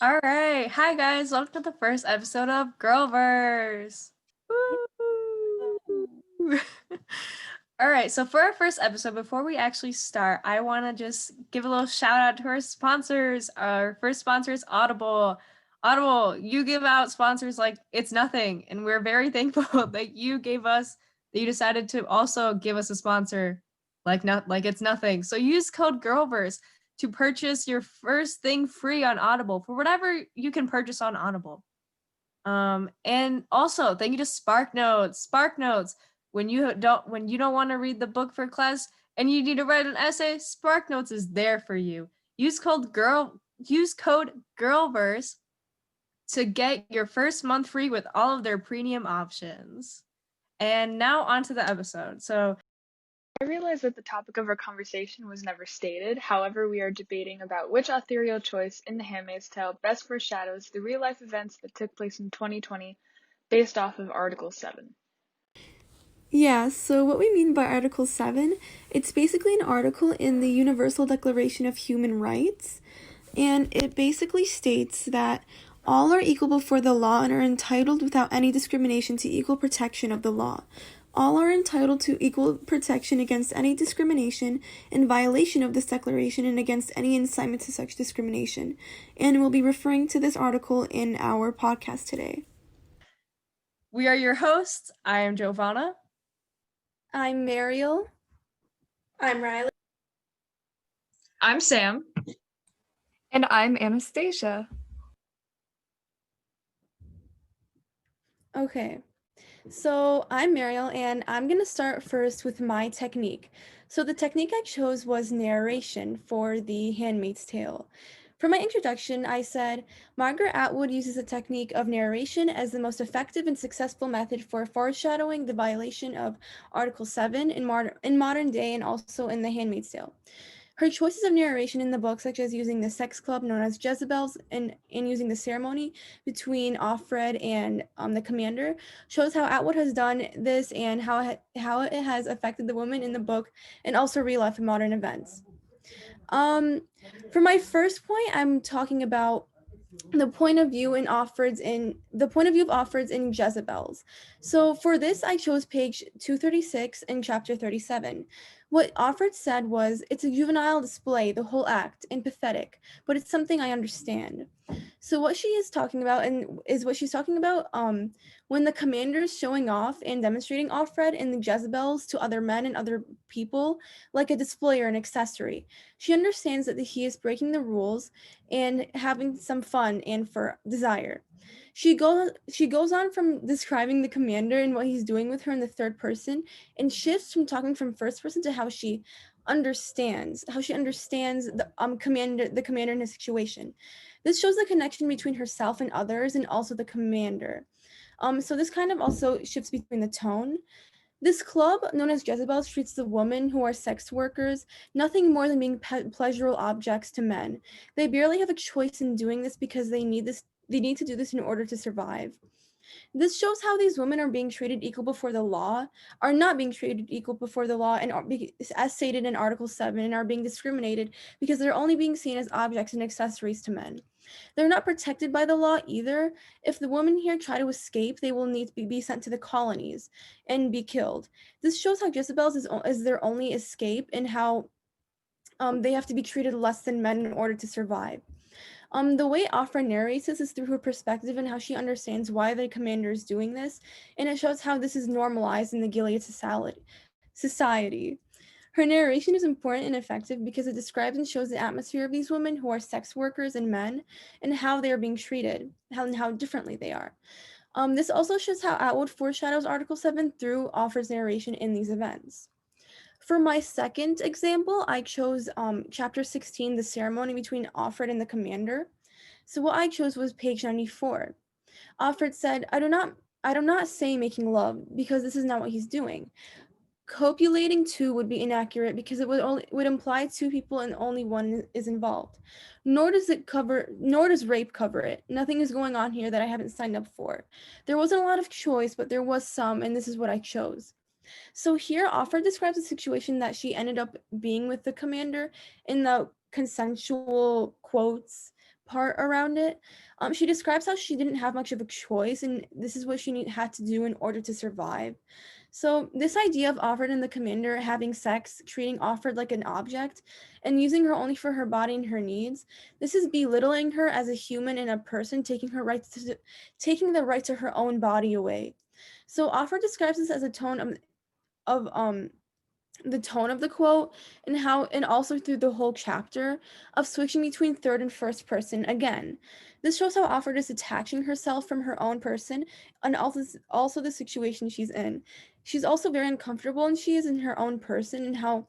All right. Hi, guys. Welcome to the first episode of GirlsVerse. Woo! All right. So, for our first episode, before we actually start, I want to just give a little shout out to our sponsors. Our first sponsor is Audible. Audible, you give out sponsors like it's nothing. And we're very thankful that you decided to also give us a sponsor like it's nothing. So, use code GirlsVerse to purchase your first thing free on Audible for whatever you can purchase on Audible. And also thank you to Spark Notes. Spark Notes, when you don't want to read the book for class and you need to write an essay, Spark Notes is there for you. Use code GIRLVERSE to get your first month free with all of their premium options. And now on to the episode. So I realize that the topic of our conversation was never stated. However, we are debating about which authorial choice in The Handmaid's Tale best foreshadows the real-life events that took place in 2020 based off of Article 7. Yeah, so what we mean by Article 7, it's basically an article in the Universal Declaration of Human Rights, and it basically states that all are equal before the law and are entitled without any discrimination to equal protection of the law. All are entitled to equal protection against any discrimination in violation of this declaration and against any incitement to such discrimination. And we'll be referring to this article in our podcast today. we are your hosts. I am Jovana. I'm Mariel. I'm Riley. I'm Sam. And I'm Anastasia. Okay, so I'm Mariel, and I'm going to start first with my technique. So the technique I chose was narration for The Handmaid's Tale. For my introduction, I said, Margaret Atwood uses the technique of narration as the most effective and successful method for foreshadowing the violation of Article 7 in modern day and also in The Handmaid's Tale. Her choices of narration in the book, such as using the sex club known as Jezebel's and using the ceremony between Offred and the commander, shows how Atwood has done this and how it has affected the women in the book and also real life and modern events. For my first point, I'm talking about the point of view of Offred's in Jezebel's. So for this, I chose page 236 in chapter 37. What Offred said was, it's a juvenile display, the whole act, and pathetic, but it's something I understand. So what she is talking about when the commander is showing off and demonstrating Offred and the Jezebels to other men and other people like a display or an accessory. She understands that he is breaking the rules and having some fun and for desire. She goes on from describing the commander and what he's doing with her in the third person and shifts from talking from first person to how she understands the commander in his situation. This shows the connection between herself and others and also the commander. So this kind of also shifts between the tone. This club, known as Jezebel, treats the women who are sex workers nothing more than being pleasurable objects to men. They barely have a choice in doing this because they need to do this in order to survive. This shows how these women are being treated equal before the law, are not being treated equal before the law, and as stated in Article 7, and are being discriminated because they're only being seen as objects and accessories to men. They're not protected by the law either. If the women here try to escape, they will need to be sent to the colonies and be killed. This shows how Jezebel's is their only escape and how they have to be treated less than men in order to survive. The way Afra narrates this is through her perspective and how she understands why the commander is doing this, and it shows how this is normalized in the Gilead society. Her narration is important and effective because it describes and shows the atmosphere of these women who are sex workers and men and how they are being treated, how differently they are. This also shows how Atwood foreshadows Article 7 through Offred's narration in these events. For my second example, I chose chapter 16, the ceremony between Offred and the commander. So what I chose was page 94. Offred said, I do not say making love because this is not what he's doing. Copulating two would be inaccurate because it would imply two people and only one is involved. Nor does rape cover it. Nothing is going on here that I haven't signed up for. There wasn't a lot of choice, but there was some, and this is what I chose. So here, Offred describes a situation that she ended up being with the commander in the consensual quotes part around it. She describes how she didn't have much of a choice, and this is what she had to do in order to survive. So this idea of Offred and the commander having sex, treating Offred like an object, and using her only for her body and her needs, this is belittling her as a human and a person, taking the right to her own body away. So Offred describes this as a tone of the tone of the quote, and also through the whole chapter of switching between third and first person again. This shows how Offred is detaching herself from her own person and also the situation she's in. She's also very uncomfortable, and she is in her own person, and how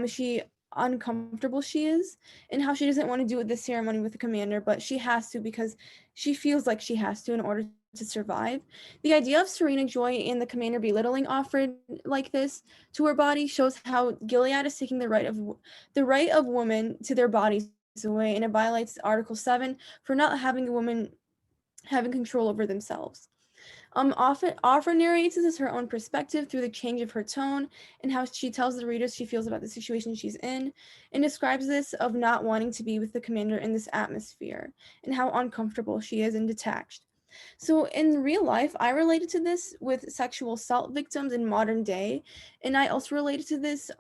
she uncomfortable she is, and how she doesn't want to do the ceremony with the commander, but she has to because she feels like she has to in order to survive. The idea of Serena Joy and the commander belittling Offred like this to her body shows how Gilead is taking the right of women to their bodies away, and it violates Article 7 for not having a woman having control over themselves. Offred narrates this as her own perspective through the change of her tone and how she tells the readers she feels about the situation she's in, and describes this of not wanting to be with the commander in this atmosphere and how uncomfortable she is and detached. So in real life, I related to this with sexual assault victims in modern day, and I also related to this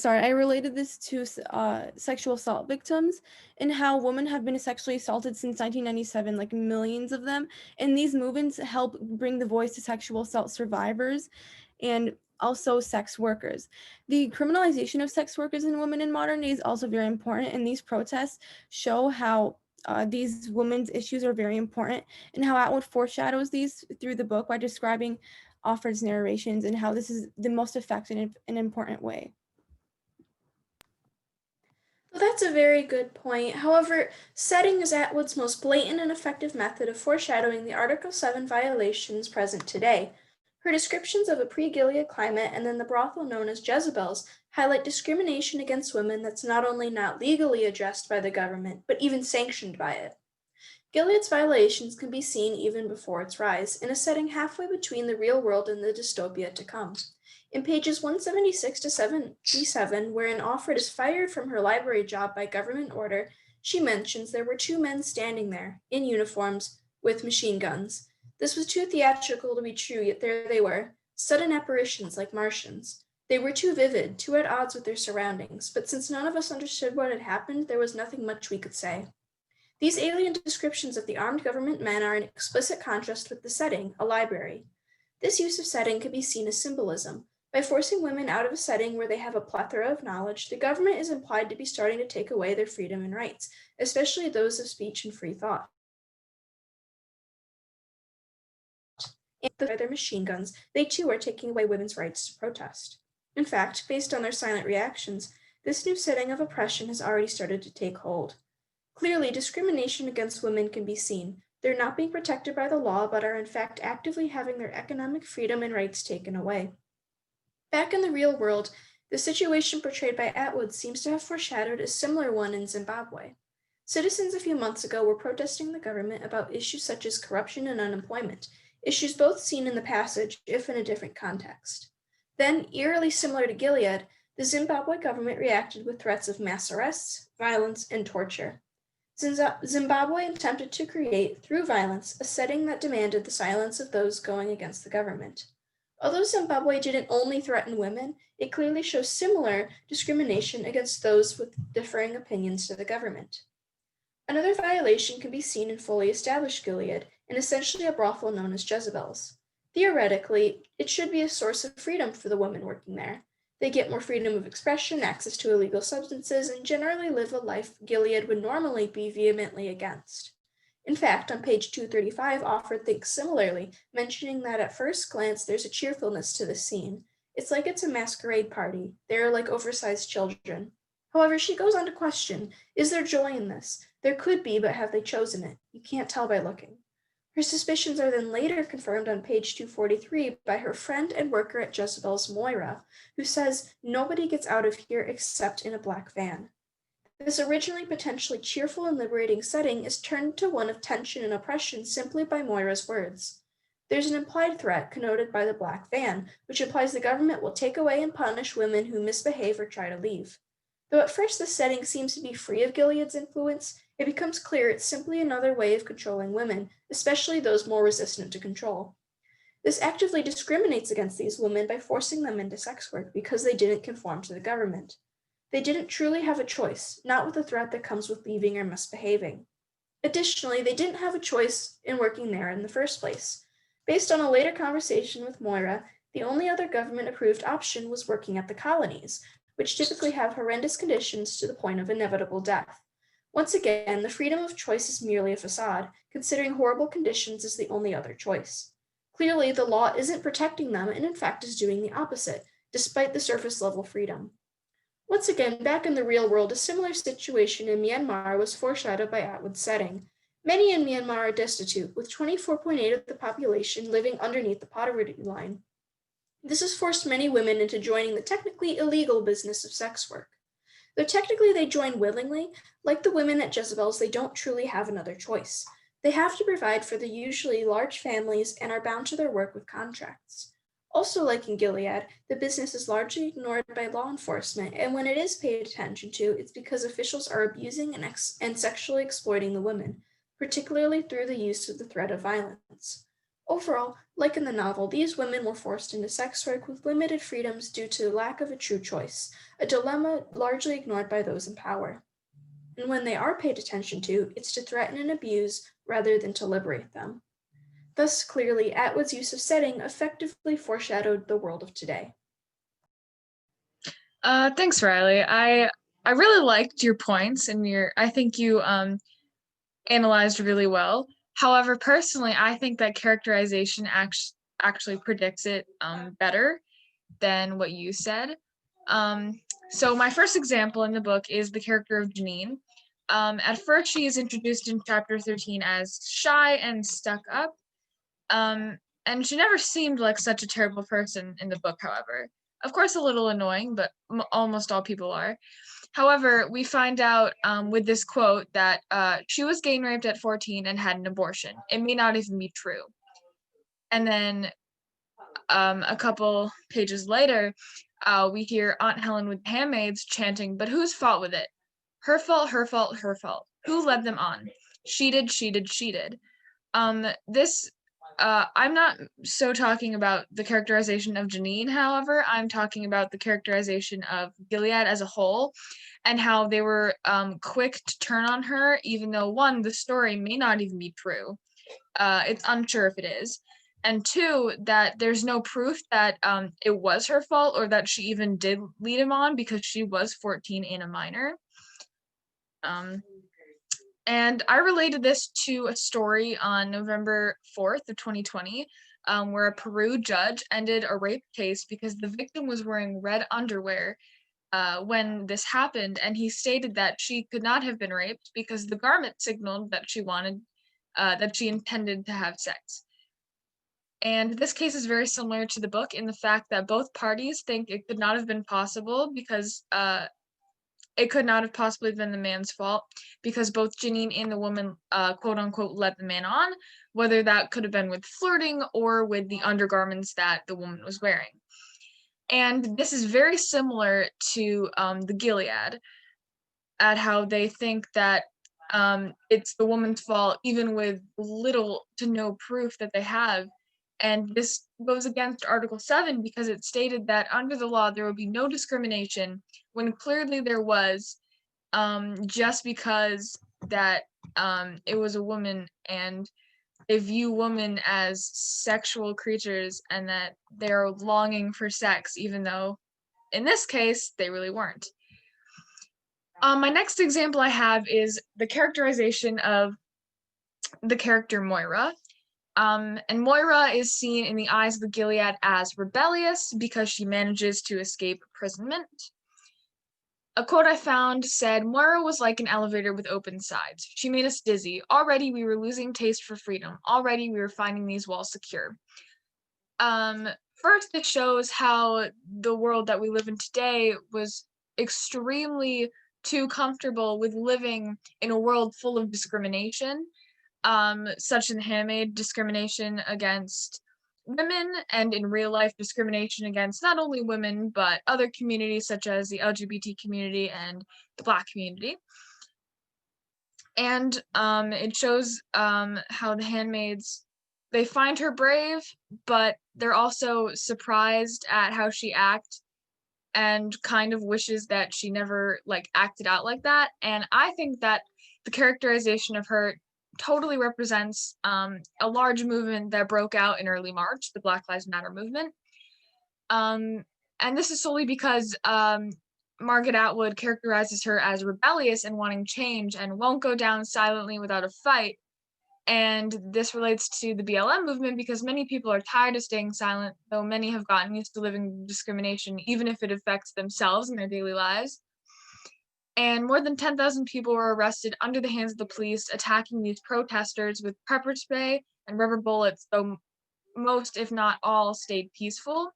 I related this to sexual assault victims and how women have been sexually assaulted since 1997, like millions of them. And these movements help bring the voice to sexual assault survivors and also sex workers. The criminalization of sex workers and women in modern day is also very important, and these protests show how these women's issues are very important, and how Atwood foreshadows these through the book by describing Offred's narrations and how this is the most effective and important way. Well, that's a very good point. However, setting is Atwood's most blatant and effective method of foreshadowing the Article 7 violations present today. Her descriptions of a pre-Gilead climate and then the brothel known as Jezebel's highlight discrimination against women that's not only not legally addressed by the government, but even sanctioned by it. Gilead's violations can be seen even before its rise, in a setting halfway between the real world and the dystopia to come. In pages 176 to 77, wherein Offred is fired from her library job by government order, she mentions there were two men standing there, in uniforms, with machine guns. This was too theatrical to be true, yet there they were, sudden apparitions like Martians. They were too vivid, too at odds with their surroundings, but since none of us understood what had happened, there was nothing much we could say. These alien descriptions of the armed government men are in explicit contrast with the setting, a library. This use of setting can be seen as symbolism. By forcing women out of a setting where they have a plethora of knowledge, the government is implied to be starting to take away their freedom and rights, especially those of speech and free thought. And by their machine guns, they too are taking away women's rights to protest. In fact, based on their silent reactions, this new setting of oppression has already started to take hold. Clearly, discrimination against women can be seen. They're not being protected by the law, but are in fact actively having their economic freedom and rights taken away. Back in the real world, the situation portrayed by Atwood seems to have foreshadowed a similar one in Zimbabwe. Citizens a few months ago were protesting the government about issues such as corruption and unemployment, issues both seen in the passage, if in a different context. Then, eerily similar to Gilead, the Zimbabwe government reacted with threats of mass arrests, violence, and torture. Zimbabwe attempted to create, through violence, a setting that demanded the silence of those going against the government. Although Zimbabwe didn't only threaten women, it clearly shows similar discrimination against those with differing opinions to the government. Another violation can be seen in fully established Gilead, and essentially a brothel known as Jezebel's. Theoretically, it should be a source of freedom for the women working there. They get more freedom of expression, access to illegal substances, and generally live a life Gilead would normally be vehemently against. In fact, on page 235, Offred thinks similarly, mentioning that at first glance there's a cheerfulness to the scene. It's like it's a masquerade party. They're like oversized children. However, she goes on to question, is there joy in this? There could be, but have they chosen it? You can't tell by looking. Her suspicions are then later confirmed on page 243 by her friend and worker at Jezebel's, Moira, who says nobody gets out of here except in a black van. This originally potentially cheerful and liberating setting is turned to one of tension and oppression simply by Moira's words. There's an implied threat connoted by the black van, which implies the government will take away and punish women who misbehave or try to leave. Though at first the setting seems to be free of Gilead's influence, it becomes clear it's simply another way of controlling women, especially those more resistant to control. This actively discriminates against these women by forcing them into sex work because they didn't conform to the government. They didn't truly have a choice, not with the threat that comes with leaving or misbehaving. Additionally, they didn't have a choice in working there in the first place. Based on a later conversation with Moira, the only other government-approved option was working at the colonies, which typically have horrendous conditions to the point of inevitable death. Once again, the freedom of choice is merely a facade, considering horrible conditions is the only other choice. Clearly, the law isn't protecting them and in fact is doing the opposite, despite the surface-level freedom. Once again, back in the real world, a similar situation in Myanmar was foreshadowed by Atwood's setting. Many in Myanmar are destitute, with 24.8% of the population living underneath the poverty line. This has forced many women into joining the technically illegal business of sex work. Though technically they join willingly, like the women at Jezebel's, they don't truly have another choice. They have to provide for the usually large families and are bound to their work with contracts. Also, like in Gilead, the business is largely ignored by law enforcement, and when it is paid attention to, it's because officials are abusing and sexually exploiting the women, particularly through the use of the threat of violence. Overall, like in the novel, these women were forced into sex work with limited freedoms due to the lack of a true choice, a dilemma largely ignored by those in power. And when they are paid attention to, it's to threaten and abuse rather than to liberate them. Thus, clearly, Atwood's use of setting effectively foreshadowed the world of today. Thanks, Riley. I really liked your points, and I think you analyzed really well. However, personally, I think that characterization actually predicts it better than what you said. So my first example in the book is the character of Janine. At first, she is introduced in chapter 13 as shy and stuck up. And she never seemed like such a terrible person in the book, however. Of course, a little annoying, but almost all people are. However, we find out with this quote that she was gang raped at 14 and had an abortion. It may not even be true. And then a couple pages later, we hear Aunt Helen with the handmaids chanting, "But whose fault with it? Her fault, her fault, her fault. Who led them on? She did, she did, she did." This I'm not so talking about the characterization of Janine, however, I'm talking about the characterization of Gilead as a whole and how they were quick to turn on her, even though one, the story may not even be true. It's unsure if it is. And two, that there's no proof that it was her fault or that she even did lead him on because she was 14 and a minor. And I related this to a story on November 4th of 2020, where a Peru judge ended a rape case because the victim was wearing red underwear when this happened, and he stated that she could not have been raped because the garment signaled that she intended to have sex. And this case is very similar to the book in the fact that both parties think it could not have been possible because it could not have possibly been the man's fault because both Janine and the woman, quote unquote, led the man on, whether that could have been with flirting or with the undergarments that the woman was wearing. And this is very similar to the Gilead, at how they think that it's the woman's fault, even with little to no proof that they have. And this goes against Article 7 because it stated that under the law there would be no discrimination when clearly there was, just because that it was a woman and they view women as sexual creatures and that they're longing for sex, even though in this case they really weren't. My next example I have is the characterization of the character Moira. And Moira is seen in the eyes of the Gilead as rebellious because she manages to escape imprisonment. A quote I found said, "Moira was like an elevator with open sides. She made us dizzy. Already we were losing taste for freedom. Already we were finding these walls secure." First, it shows how the world that we live in today was extremely too comfortable with living in a world full of discrimination, such as handmade discrimination against women and in real life discrimination against not only women but other communities such as the LGBT community and the Black community. And it shows how the handmaids, they find her brave, but they're also surprised at how she acts and kind of wishes that she never like acted out like that. And I think that the characterization of her totally represents a large movement that broke out in early March, the Black Lives Matter movement. And this is solely because Margaret Atwood characterizes her as rebellious and wanting change and won't go down silently without a fight. And this relates to the BLM movement because many people are tired of staying silent, though many have gotten used to living discrimination, even if it affects themselves in their daily lives. And more than 10,000 people were arrested under the hands of the police, attacking these protesters with pepper spray and rubber bullets, though most, if not all, stayed peaceful.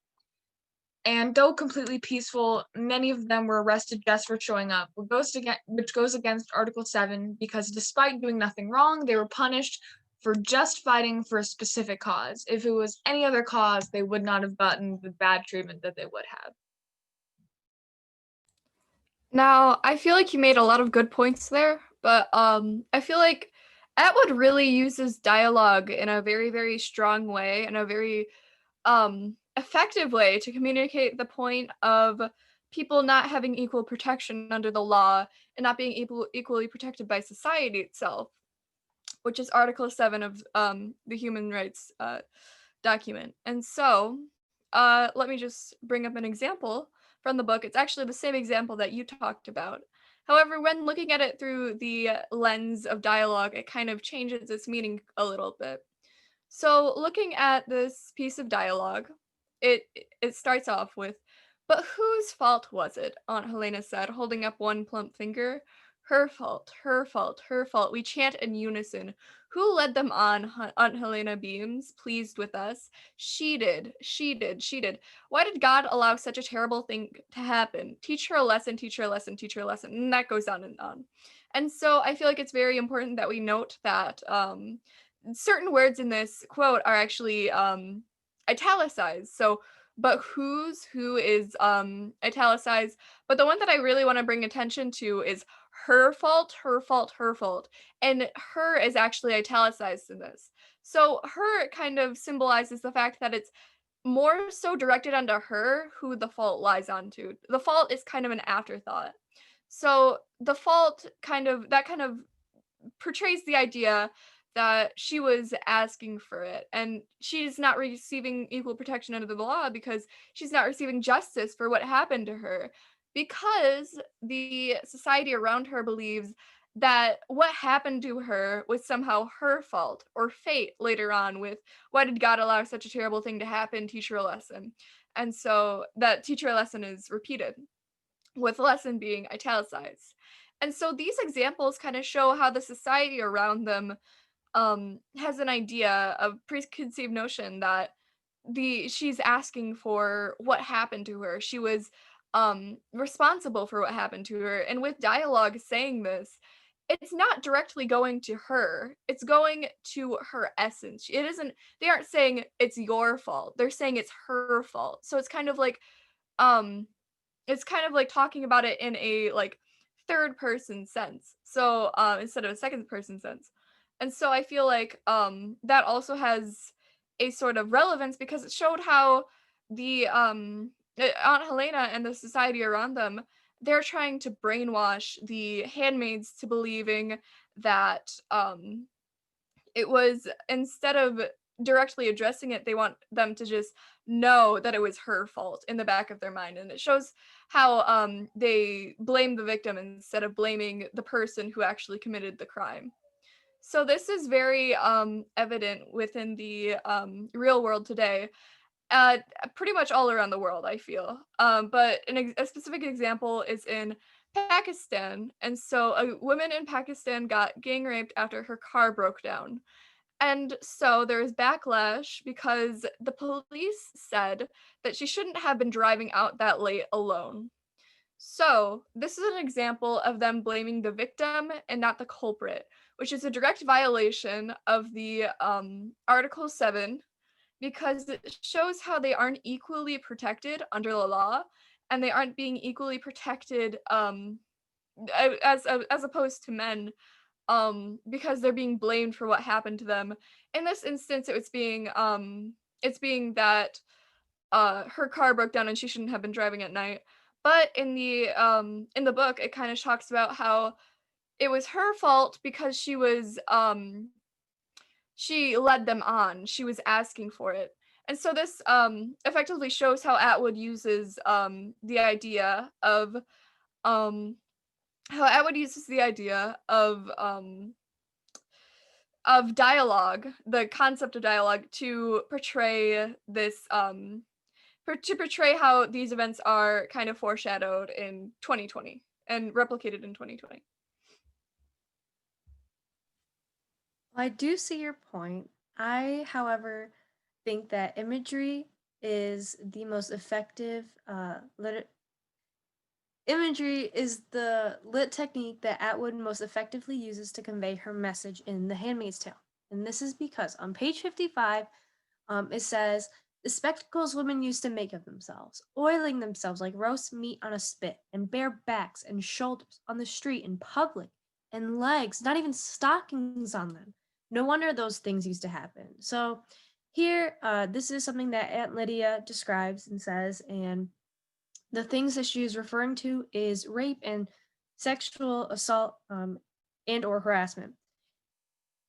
And though completely peaceful, many of them were arrested just for showing up, which goes against Article 7 because despite doing nothing wrong, they were punished for just fighting for a specific cause. If it was any other cause, they would not have gotten the bad treatment that they would have. Now, I feel like you made a lot of good points there, but I feel like Atwood really uses dialogue in a very, very strong way, in a very effective way to communicate the point of people not having equal protection under the law and not being equally protected by society itself, which is Article 7 of the Human Rights document. And so, let me just bring up an example from the book. It's actually the same example that you talked about. However, when looking at it through the lens of dialogue, it kind of changes its meaning a little bit. So, looking at this piece of dialogue, it starts off with, "But whose fault was it?" Aunt Helena said, holding up one plump finger. "Her fault, her fault, her fault," we chant in unison. "Who led them on?" Aunt Helena beams, pleased with us. "She did, she did, she did. Why did God allow such a terrible thing to happen? Teach her a lesson, teach her a lesson, teach her a lesson." And that goes on and on. And so I feel like it's very important that we note that certain words in this quote are actually italicized. So, but who is italicized. But the one that I really want to bring attention to is her fault, her fault, her fault. And her is actually italicized in this. So her kind of symbolizes the fact that it's more so directed onto her who the fault lies onto. The fault is kind of an afterthought. So the fault kind of portrays the idea that she was asking for it and she's not receiving equal protection under the law because she's not receiving justice for what happened to her because the society around her believes that what happened to her was somehow her fault or fate later on with why did God allow such a terrible thing to happen, teach her a lesson. And so that teach her a lesson is repeated with lesson being italicized. And so these examples kind of show how the society around them has an idea of preconceived notion that she's asking for what happened to her. She was responsible for what happened to her. And with dialogue saying this, it's not directly going to her. It's going to her essence. It isn't, they aren't saying it's your fault. They're saying it's her fault. So um it's kind of like talking about it in a like third person sense. So instead of a second person sense. And so I feel like that also has a sort of relevance because it showed how the Aunt Helena and the society around them, they're trying to brainwash the handmaids to believing that it was, instead of directly addressing it, they want them to just know that it was her fault in the back of their mind. And it shows how they blame the victim instead of blaming the person who actually committed the crime. So this is very evident within the real world today, uh, pretty much all around the world, I feel. But a specific example is in Pakistan. And so a woman in Pakistan got gang raped after her car broke down. And so there was backlash because the police said that she shouldn't have been driving out that late alone. So this is an example of them blaming the victim and not the culprit, which is a direct violation of the Article 7 because it shows how they aren't equally protected under the law, and they aren't being equally protected as opposed to men, because they're being blamed for what happened to them. In this instance, it's being that her car broke down and she shouldn't have been driving at night. But in the book, it kind of talks about how it was her fault because she led them on. She was asking for it. And so this effectively shows how Atwood uses the idea of um how Atwood uses the idea of dialogue, the concept of dialogue, to portray this to portray how these events are kind of foreshadowed in 2020 and replicated in 2020. I do see your point. I, however, think that imagery is the most effective imagery is the lit technique that Atwood most effectively uses to convey her message in The Handmaid's Tale. And this is because on page 55, it says, the spectacles women used to make of themselves, oiling themselves like roast meat on a spit, and bare backs and shoulders on the street in public, and legs, not even stockings on them. No wonder those things used to happen. So here, this is something that Aunt Lydia describes and says, and the things that she is referring to is rape and sexual assault and or harassment.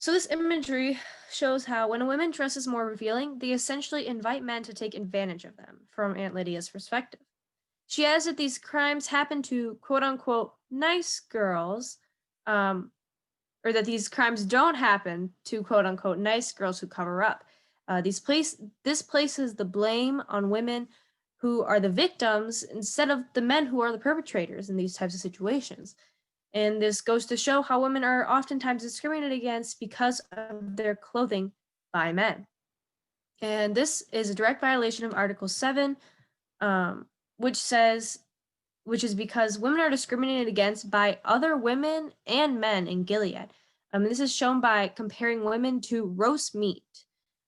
So this imagery shows how when a woman dresses more revealing, they essentially invite men to take advantage of them from Aunt Lydia's perspective. She adds that these crimes happen to quote unquote nice girls, or that these crimes don't happen to quote unquote nice girls who cover up. This places the blame on women who are the victims instead of the men who are the perpetrators in these types of situations. And this goes to show how women are oftentimes discriminated against because of their clothing by men. And this is a direct violation of Article 7, which is because women are discriminated against by other women and men in Gilead. This is shown by comparing women to roast meat,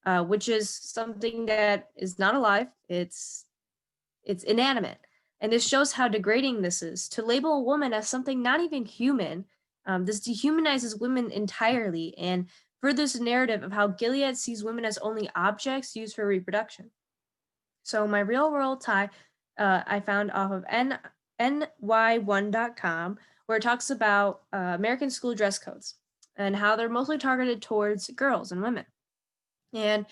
which is something that is not alive. It's inanimate. And this shows how degrading this is. To label a woman as something not even human, this dehumanizes women entirely and furthers the narrative of how Gilead sees women as only objects used for reproduction. So my real world tie I found off of ny1.com, where it talks about American school dress codes and how they're mostly targeted towards girls and women. And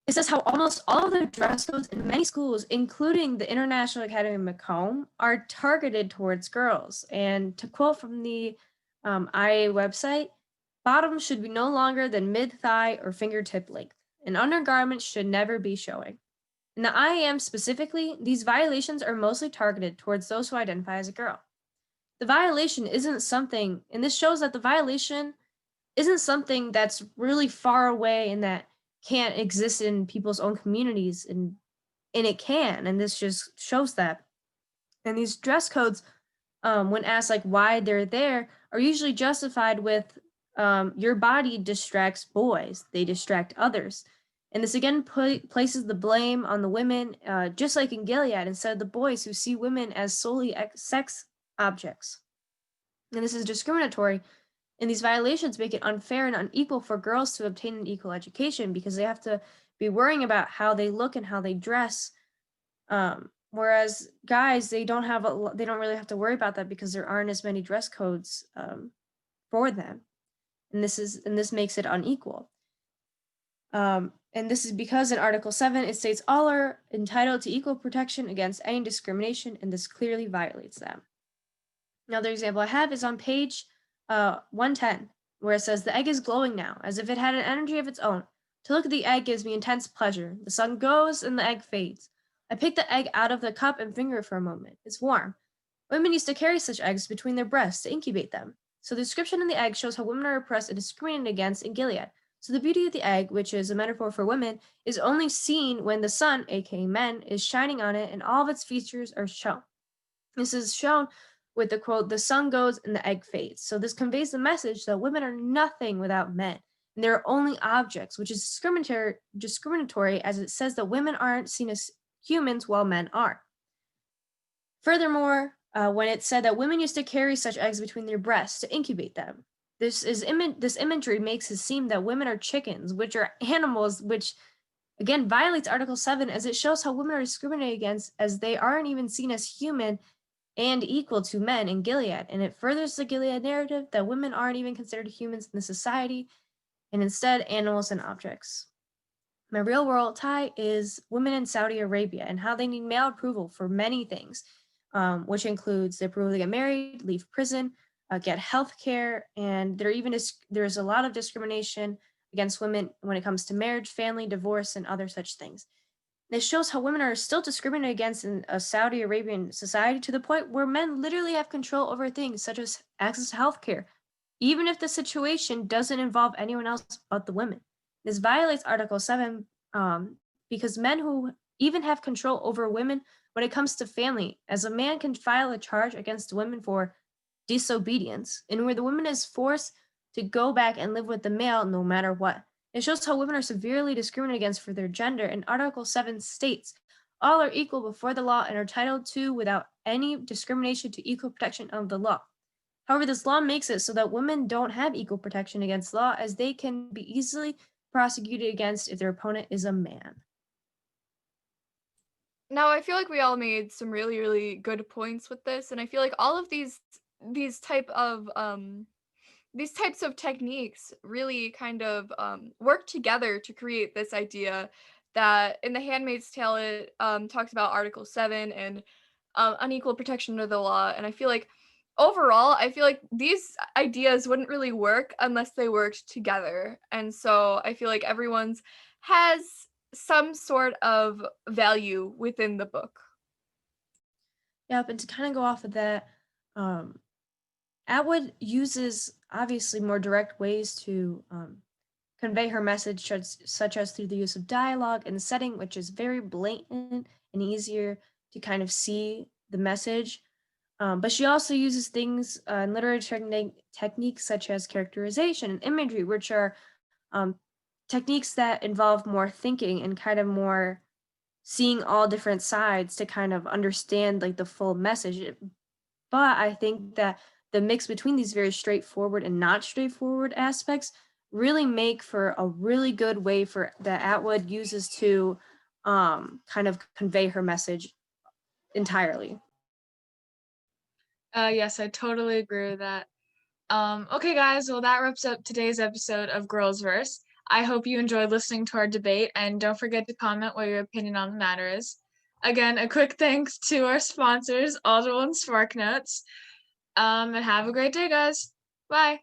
it says how almost all of the dress codes in many schools, including the International Academy of Macomb, are targeted towards girls. And to quote from the IA website, bottoms should be no longer than mid-thigh or fingertip length, and undergarments should never be showing. In the IAM specifically, these violations are mostly targeted towards those who identify as a girl. The violation isn't something, and this shows that the violation isn't something that's really far away and that can't exist in people's own communities, and it can, and this just shows that. And these dress codes, when asked like why they're there, are usually justified with your body distracts boys, they distract others. And this again places the blame on the women, just like in Gilead, instead of the boys who see women as solely sex objects. And this is discriminatory. And these violations make it unfair and unequal for girls to obtain an equal education because they have to be worrying about how they look and how they dress. Whereas guys, they don't really have to worry about that because there aren't as many dress codes for them. And this makes it unequal. And this is because in Article 7, it states all are entitled to equal protection against any discrimination, and this clearly violates them. Another example I have is on page 110, where it says, the egg is glowing now, as if it had an energy of its own. To look at the egg gives me intense pleasure. The sun goes and the egg fades. I pick the egg out of the cup and finger it for a moment. It's warm. Women used to carry such eggs between their breasts to incubate them. So the description in the egg shows how women are oppressed and discriminated against in Gilead. So the beauty of the egg, which is a metaphor for women, is only seen when the sun, aka men, is shining on it and all of its features are shown. This is shown with the quote, the sun goes and the egg fades. So this conveys the message that women are nothing without men. and they're only objects, which is discriminatory as it says that women aren't seen as humans while men are. Furthermore, when it said that women used to carry such eggs between their breasts to incubate them, this imagery makes it seem that women are chickens, which are animals, which again violates Article 7 as it shows how women are discriminated against as they aren't even seen as human and equal to men in Gilead. And it furthers the Gilead narrative that women aren't even considered humans in the society and instead animals and objects. My real world tie is women in Saudi Arabia and how they need male approval for many things, which includes the approval to get married, leave prison, get health care, and there's a lot of discrimination against women when it comes to marriage, family, divorce, and other such things. This shows how women are still discriminated against in a Saudi Arabian society to the point where men literally have control over things such as access to healthcare, even if the situation doesn't involve anyone else but the women. This violates Article 7 because men who even have control over women when it comes to family, as a man can file a charge against women for disobedience, and where the woman is forced to go back and live with the male no matter what. It shows how women are severely discriminated against for their gender, and Article 7 states all are equal before the law and are entitled to without any discrimination to equal protection of the law. However, this law makes it so that women don't have equal protection against law as they can be easily prosecuted against if their opponent is a man. Now, I feel like we all made some really, really good points with this, and I feel like all of these type of these types of techniques really kind of work together to create this idea that in the Handmaid's Tale it talks about Article 7 and unequal protection of the law, and I feel like overall, I feel like these ideas wouldn't really work unless they worked together, and so I feel like everyone's has some sort of value within the book. Yep, and to kind of go off of that, Atwood uses obviously more direct ways to convey her message, such as through the use of dialogue and setting, which is very blatant and easier to kind of see the message. But she also uses things in literary techniques such as characterization and imagery, which are um, techniques that involve more thinking and kind of more seeing all different sides to kind of understand like the full message. But I think that the mix between these very straightforward and not straightforward aspects really make for a really good way for that Atwood uses to kind of convey her message entirely. Yes, I totally agree with that. Okay, guys, well, that wraps up today's episode of GirlsVerse. I hope you enjoyed listening to our debate, and don't forget to comment what your opinion on the matter is. Again, a quick thanks to our sponsors, Audible and SparkNotes. And have a great day, guys. Bye.